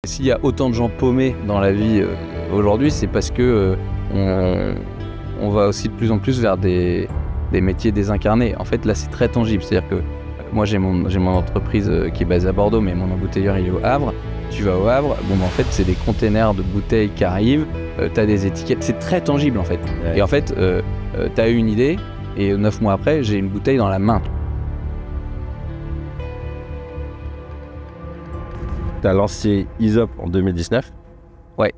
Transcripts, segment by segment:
s'il y a autant de gens paumés dans la vie aujourd'hui, c'est parce que on va aussi de plus en plus vers des métiers désincarnés. En fait, là, c'est très tangible. C'est-à-dire que moi, j'ai mon entreprise qui est basée à Bordeaux, mais mon embouteilleur, il est au Havre. Tu vas au Havre, en fait, c'est des containers de bouteilles qui arrivent, tu as des étiquettes, c'est très tangible, en fait. Ouais. Et en fait, tu as eu une idée, et 9 mois après, j'ai une bouteille dans la main. Tu as lancé Aesop en 2019. Ouais,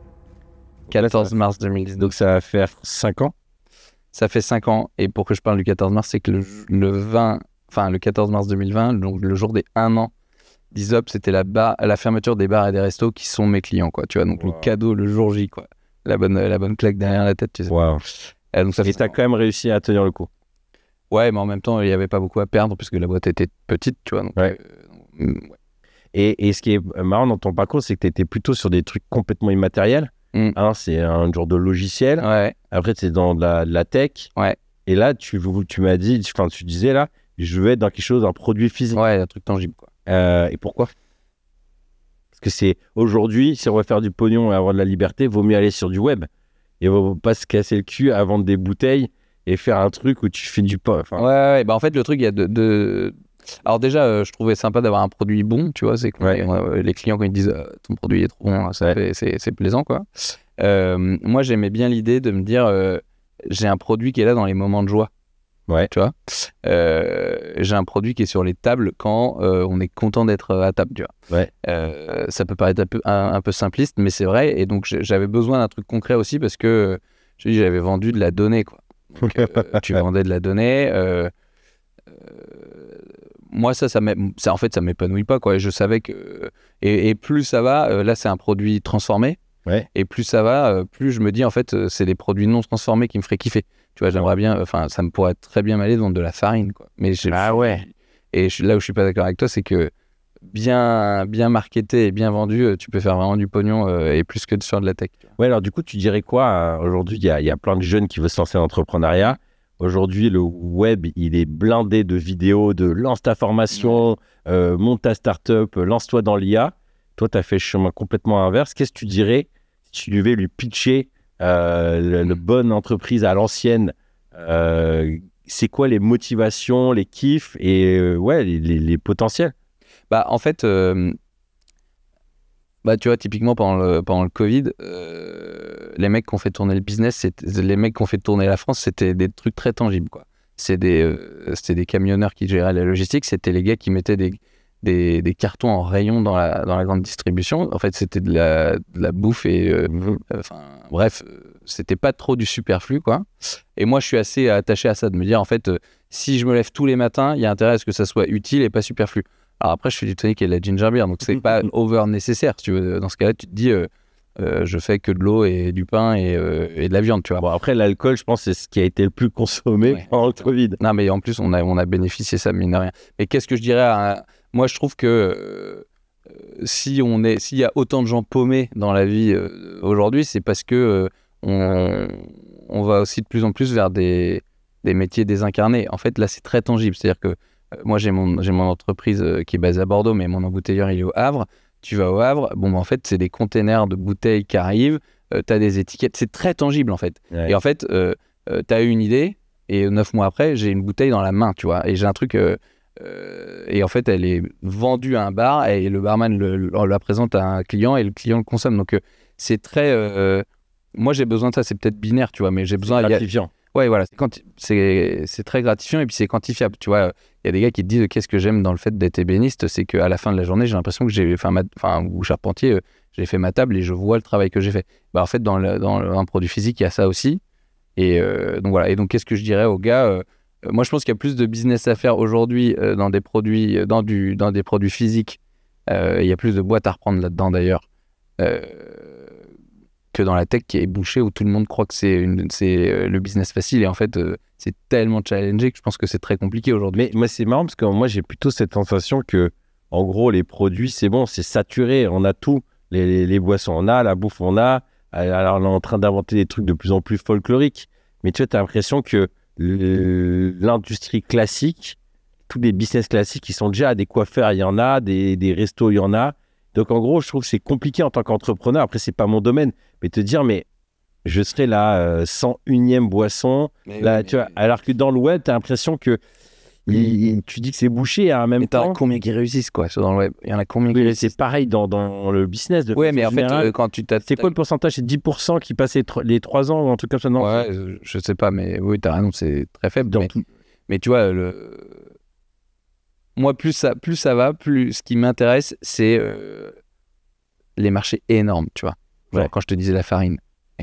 14 mars 2019. Donc ça va faire 5 ans. Ça fait 5 ans, et pour que je parle du 14 mars, c'est que le 14 mars 2020, donc le jour des 1 an d'Aesop, c'était la fermeture des bars et des restos qui sont mes clients, quoi, tu vois, donc wow. Le cadeau le jour J, quoi. La bonne claque derrière la tête, tu sais. Wow. Donc ça et t'as quand même réussi à tenir le coup. Ouais, mais en même temps, il n'y avait pas beaucoup à perdre puisque la boîte était petite, tu vois. Donc, ouais. Ouais. Et ce qui est marrant dans ton parcours, c'est que tu étais plutôt sur des trucs complètement immatériels. C'est un genre de logiciel. Ouais. Après, c'est dans de la tech. Ouais. Et là, tu m'as dit, tu disais là, je veux être dans quelque chose, un produit physique. Ouais, un truc tangible, quoi. Et pourquoi ? Parce que c'est aujourd'hui, si on veut faire du pognon et avoir de la liberté, vaut mieux aller sur du web. Et vaut pas se casser le cul à vendre des bouteilles et faire un truc où tu fais du pain. Enfin... Ouais. Bah en fait, le truc, il y a Alors déjà, je trouvais sympa d'avoir un produit bon, tu vois. C'est que les clients, quand ils disent ton produit est trop bon, c'est plaisant, quoi. Moi, j'aimais bien l'idée de me dire j'ai un produit qui est là dans les moments de joie. Ouais. Tu vois, j'ai un produit qui est sur les tables quand on est content d'être à table, tu vois. Ouais. Ça peut paraître un peu simpliste, mais c'est vrai. Et donc, j'avais besoin d'un truc concret aussi parce que j'avais vendu de la donnée, quoi. Donc, tu vendais de la donnée. Moi, ça m'épanouit pas, quoi. Et je savais que... Et plus ça va, là, c'est un produit transformé. Ouais. Et plus ça va, plus je me dis, en fait, c'est des produits non transformés qui me feraient kiffer. Tu vois, j'aimerais bien... Enfin, ça me pourrait très bien m'aller de vendre de la farine, quoi. Mais ouais. Et là où je suis pas d'accord avec toi, c'est que bien marketé et bien vendu, tu peux faire vraiment du pognon et plus que sur de la tech. Ouais, alors du coup, tu dirais quoi aujourd'hui, il y a plein de jeunes qui veulent se lancer dans l'entrepreneuriat. Aujourd'hui, le web, il est blindé de vidéos, de lance ta formation, monte ta start-up, lance-toi dans l'IA. Toi, tu as fait le chemin complètement inverse. Qu'est-ce que tu dirais si tu devais lui pitcher une bonne entreprise à l'ancienne c'est quoi les motivations, les kiffs et les potentiels? Bah, en fait, tu vois, typiquement pendant le Covid, les mecs qui ont fait tourner le business, les mecs qui ont fait tourner la France, c'était des trucs très tangibles, quoi. C'était des camionneurs qui géraient la logistique, c'était les gars qui mettaient des cartons en rayon dans la grande distribution. En fait, c'était de la bouffe et bref, c'était pas trop du superflu, quoi. Et moi, je suis assez attaché à ça, de me dire, en fait, si je me lève tous les matins, il y a intérêt à ce que ça soit utile et pas superflu. Alors après, je fais du tonic et de la ginger beer, donc c'est pas over nécessaire, si tu veux. Dans ce cas-là, tu te dis, je fais que de l'eau et du pain et de la viande, tu vois. Bon, après, l'alcool, je pense, c'est ce qui a été le plus consommé pendant le Covid. Non, mais en plus, on a bénéficié ça, mine de rien. Mais qu'est-ce que je dirais Moi, je trouve que s'il y a autant de gens paumés dans la vie aujourd'hui, c'est parce que on va aussi de plus en plus vers des métiers désincarnés. En fait, là, c'est très tangible. C'est-à-dire que moi, j'ai mon entreprise qui est basée à Bordeaux, mais mon embouteilleur, il est au Havre. Tu vas au Havre, en fait, c'est des containers de bouteilles qui arrivent, tu as des étiquettes, c'est très tangible, en fait. Ouais. Et en fait, tu as eu une idée, et 9 mois après, j'ai une bouteille dans la main, tu vois. Et j'ai un truc... et en fait, elle est vendue à un bar, et le barman on la présente à un client, et le client le consomme. Donc, c'est très... moi, j'ai besoin de ça, c'est peut-être binaire, tu vois, mais j'ai besoin... C'est gratifiant. Ouais, voilà, c'est très gratifiant et puis c'est quantifiable. Tu vois, il y a des gars qui te disent qu'est-ce que j'aime dans le fait d'être ébéniste, c'est qu'à la fin de la journée, j'ai l'impression que ou charpentier, j'ai fait ma table et je vois le travail que j'ai fait. Bah, en fait, dans un produit physique, il y a ça aussi. Et donc voilà. Et donc, qu'est-ce que je dirais aux gars moi, je pense qu'il y a plus de business à faire aujourd'hui dans des produits physiques. Il y a plus de boîtes à reprendre là-dedans d'ailleurs. Que dans la tech qui est bouchée où tout le monde croit que c'est le business facile et en fait c'est tellement challengé que je pense que c'est très compliqué aujourd'hui. Mais moi c'est marrant parce que moi j'ai plutôt cette sensation que en gros les produits c'est bon, c'est saturé, on a tout, les boissons on a, la bouffe on a, alors on est en train d'inventer des trucs de plus en plus folkloriques, mais tu vois t'as l'impression que l'industrie classique, tous les business classiques ils sont déjà des coiffeurs il y en a, des restos il y en a, Donc, en gros, je trouve que c'est compliqué en tant qu'entrepreneur. Après, c'est pas mon domaine. Mais te dire, mais je serai la 101e boisson. Là, tu vois, alors que dans le web, tu as l'impression que tu dis que c'est bouché et en même temps. Combien qui réussissent, quoi, dans le web? Il y en a combien qui Oui, réussissent? c'est pareil dans le business. Ouais, mais en fait, quand tu t'as. C'est quoi le pourcentage? C'est 10% qui passent les 3 ans ou un truc comme ça? Non, ouais, je sais pas, mais oui, t'as raison, c'est très faible. Mais tu vois, moi, plus ça va, plus ce qui m'intéresse, c'est les marchés énormes, tu vois. Genre, quand je te disais la farine.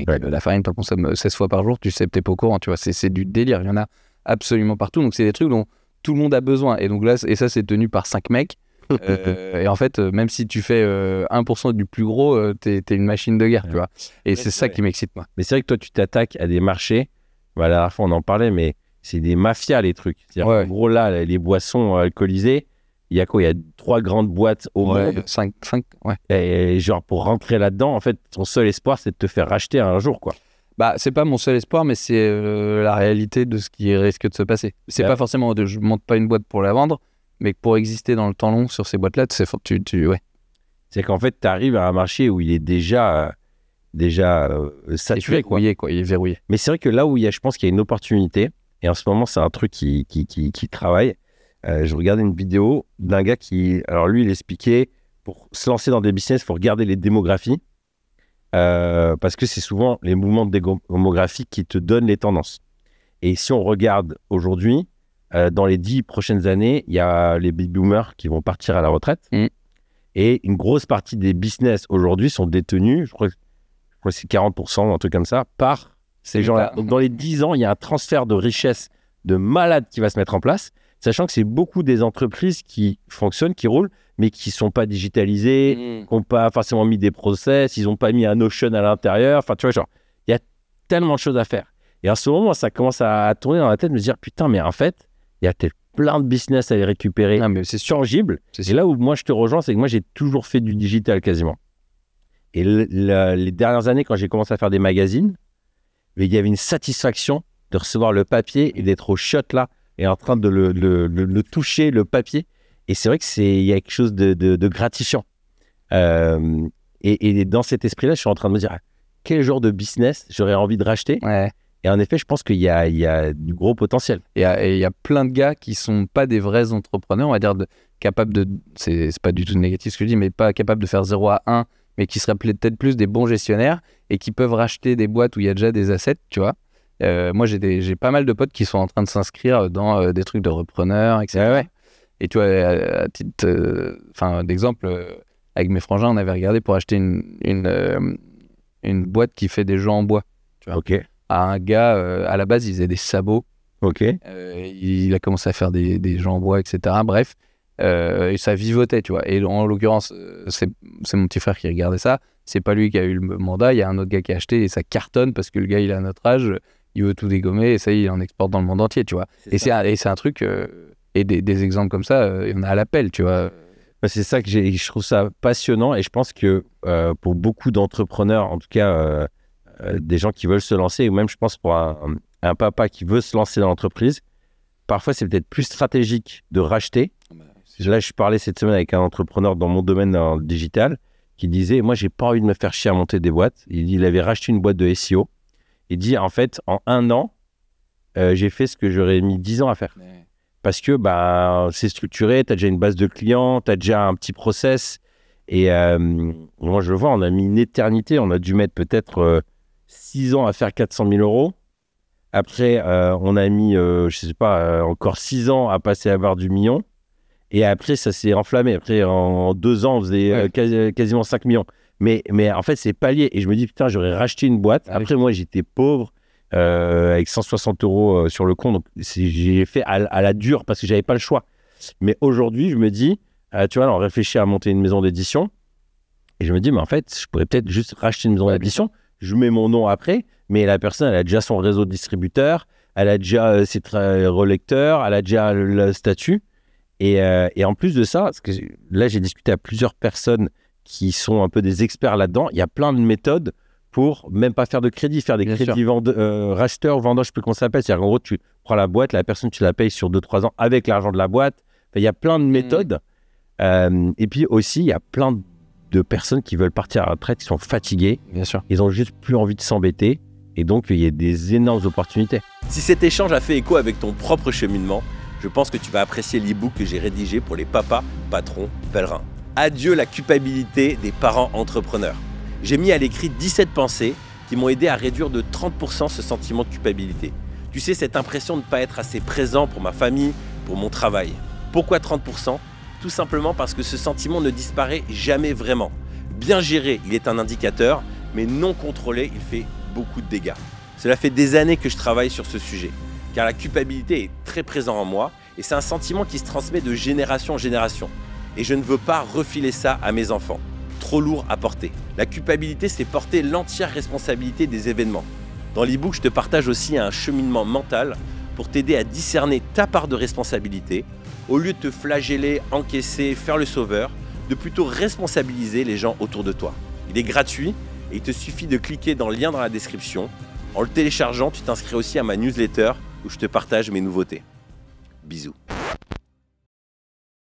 La farine, t'en consommes 16 fois par jour, tu sais, t'es pas au courant, tu vois. C'est du délire. Il y en a absolument partout. Donc, c'est des trucs dont tout le monde a besoin. Et donc là, ça, c'est tenu par 5 mecs. Et en fait, même si tu fais 1% du plus gros, t'es une machine de guerre, tu vois. Et c'est ça qui m'excite, moi. Mais c'est vrai que toi, tu t'attaques à des marchés. Voilà, la dernière fois, on en parlait, mais c'est des mafias, les trucs. C'est-à-dire, en gros, là, les boissons alcoolisées, il y a quoi? Il y a 3 grandes boîtes au monde. 5, ouais. Et genre, pour rentrer là-dedans, en fait, ton seul espoir, c'est de te faire racheter un jour, quoi. Bah, c'est pas mon seul espoir, mais c'est la réalité de ce qui risque de se passer. C'est pas forcément je monte pas une boîte pour la vendre, mais pour exister dans le temps long sur ces boîtes-là, ouais. C'est qu'en fait, tu arrives à un marché où il est déjà saturé, quoi. Il est verrouillé. Mais c'est vrai que là où je pense qu'il y a une opportunité, et en ce moment, c'est un truc qui travaille. Je regardais une vidéo d'un gars alors lui, il expliquait, pour se lancer dans des business, il faut regarder les démographies, parce que c'est souvent les mouvements démographiques qui te donnent les tendances. Et si on regarde aujourd'hui, dans les 10 prochaines années, il y a les baby boomers qui vont partir à la retraite. Et une grosse partie des business aujourd'hui sont détenus, je crois que c'est 40%, un truc comme ça, par ces gens-là. Donc, dans les 10 ans, il y a un transfert de richesse de malade qui va se mettre en place, sachant que c'est beaucoup des entreprises qui fonctionnent, qui roulent, mais qui ne sont pas digitalisées, qui n'ont pas forcément mis des process, ils n'ont pas mis un Notion à l'intérieur. Enfin, tu vois, genre, il y a tellement de choses à faire. Et en ce moment, ça commence à tourner dans la tête, me dire, putain, mais en fait, il y a peut-être plein de business à les récupérer. Mais c'est tangible. Et là où moi, je te rejoins, c'est que moi, j'ai toujours fait du digital quasiment. Et les dernières années, quand j'ai commencé à faire des magazines, il y avait une satisfaction de recevoir le papier et d'être au shot là et en train de le toucher, le papier. Et c'est vrai qu'il y a quelque chose de gratifiant. Et dans cet esprit-là, je suis en train de me dire quel genre de business j'aurais envie de racheter. Et en effet, je pense qu'il y a du gros potentiel. Et il y a plein de gars qui sont pas des vrais entrepreneurs, on va dire, capables de... C'est pas du tout négatif ce que je dis, mais pas capables de faire 0 à 1, mais qui seraient peut-être plus des bons gestionnaires et qui peuvent racheter des boîtes où il y a déjà des assets, tu vois. Moi, j'ai pas mal de potes qui sont en train de s'inscrire dans des trucs de repreneurs, etc. Et tu vois, à titre d'exemple, avec mes frangins, on avait regardé pour acheter une boîte qui fait des jeux en bois. Tu vois. À un gars, à la base, il faisait des sabots. Il a commencé à faire des jeux en bois, etc. Bref, et ça vivotait, tu vois. Et en l'occurrence, c'est mon petit frère qui regardait ça. C'est pas lui qui a eu le mandat. Il y a un autre gars qui a acheté et ça cartonne parce que le gars, il a notre âge, il veut tout dégommer et ça, il en exporte dans le monde entier, tu vois. C'est un truc... et des exemples comme ça, il y en a à l'appel, tu vois. C'est ça que je trouve ça passionnant et je pense que pour beaucoup d'entrepreneurs, en tout cas des gens qui veulent se lancer, ou même je pense pour un papa qui veut se lancer dans l'entreprise, parfois c'est peut-être plus stratégique de racheter. Là, je parlais cette semaine avec un entrepreneur dans mon domaine dans le digital qui disait, moi j'ai pas envie de me faire chier à monter des boîtes. Il avait racheté une boîte de SEO. Il dit, en fait, en 1 an, j'ai fait ce que j'aurais mis 10 ans à faire. Parce que c'est structuré, tu as déjà une base de clients, tu as déjà un petit process. Et moi, je le vois, on a mis une éternité. On a dû mettre peut-être 6 ans à faire 400 000 euros. Après, on a mis, je sais pas, encore 6 ans à passer à avoir du million. Et après, ça s'est enflammé. Après, en 2 ans, on faisait quasiment 5 millions. Mais en fait, c'est palier. Et je me dis, putain, j'aurais racheté une boîte. Après, moi, j'étais pauvre. Avec 160 euros sur le compte. Donc, j'ai fait à la dure parce que j'avais pas le choix. Mais aujourd'hui, je me dis, tu vois, on réfléchit à monter une maison d'édition. Et je me dis, mais en fait, je pourrais peut-être juste racheter une maison d'édition. Je mets mon nom après, mais la personne, elle a déjà son réseau de distributeurs, elle a déjà ses relecteurs, elle a déjà le statut. Et en plus de ça, parce que là, j'ai discuté à plusieurs personnes qui sont un peu des experts là-dedans. Il y a plein de méthodes pour même pas faire de crédit, faire des crédits racheteurs, vendeurs, je sais plus comment ça s'appelle. C'est-à-dire qu'en gros, tu prends la boîte, la personne, tu la payes sur 2-3 ans avec l'argent de la boîte. Enfin, il y a plein de méthodes. Et puis aussi, il y a plein de personnes qui veulent partir à la retraite, qui sont fatiguées. Bien sûr. Ils ont juste plus envie de s'embêter. Et donc, il y a des énormes opportunités. Si cet échange a fait écho avec ton propre cheminement, je pense que tu vas apprécier l'e-book que j'ai rédigé pour les papas, patrons, pèlerins. Adieu la culpabilité des parents entrepreneurs. J'ai mis à l'écrit 17 pensées qui m'ont aidé à réduire de 30% ce sentiment de culpabilité. Tu sais, cette impression de ne pas être assez présent pour ma famille, pour mon travail. Pourquoi 30%? Tout simplement parce que ce sentiment ne disparaît jamais vraiment. Bien géré, il est un indicateur, mais non contrôlé, il fait beaucoup de dégâts. Cela fait des années que je travaille sur ce sujet, car la culpabilité est très présente en moi et c'est un sentiment qui se transmet de génération en génération. Et je ne veux pas refiler ça à mes enfants. Trop lourd à porter. La culpabilité, c'est porter l'entière responsabilité des événements. Dans l'e-book, je te partage aussi un cheminement mental pour t'aider à discerner ta part de responsabilité, au lieu de te flageller, encaisser, faire le sauveur, de plutôt responsabiliser les gens autour de toi. Il est gratuit et il te suffit de cliquer dans le lien dans la description. En le téléchargeant, tu t'inscris aussi à ma newsletter où je te partage mes nouveautés. Bisous.